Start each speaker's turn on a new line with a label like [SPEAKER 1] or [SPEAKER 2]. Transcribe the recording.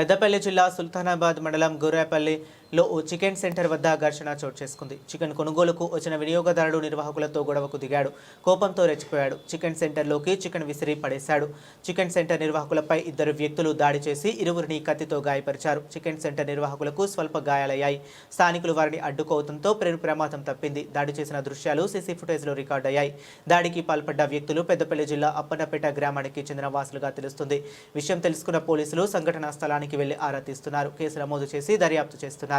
[SPEAKER 1] పెద్దపల్లి జిల్లా సుల్తానాబాద్ మండలం గొర్రెపల్లిలో ఓ chicken centre వద్ద ఘర్షణ చోటు చేసుకుంది. చికెన్ కొనుగోలుకు వచ్చిన వినియోగదారుడు నిర్వాహకులతో గొడవకు దిగాడు. కోపంతో రెచ్చిపోయాడు. చికెన్ సెంటర్లోకి చికెన్ విసిరి పడేశాడు. చికెన్ సెంటర్ నిర్వాహకులపై ఇద్దరు వ్యక్తులు దాడి చేసి ఇరువురిని కత్తితో గాయపరిచారు. చికెన్ సెంటర్ నిర్వాహకులకు స్వల్ప గాయాలయ్యాయి. స్థానికులు వారిని అడ్డుకోవడంతో ప్రమాదం తప్పింది. దాడి చేసిన దృశ్యాలు సీసీ ఫుటేజ్లో రికార్డయ్యాయి. దాడికి పాల్పడ్డ వ్యక్తులు పెద్దపల్లి జిల్లా అప్పన్నపేట గ్రామానికి చెందిన వాసులుగా తెలుస్తుంది. విషయం తెలుసుకున్న పోలీసులు సంఘటనా స్థలానికి వెళ్లి ఆరా తీస్తున్నారు. కేసు నమోదు చేసి దర్యాప్తు చేస్తున్నారు.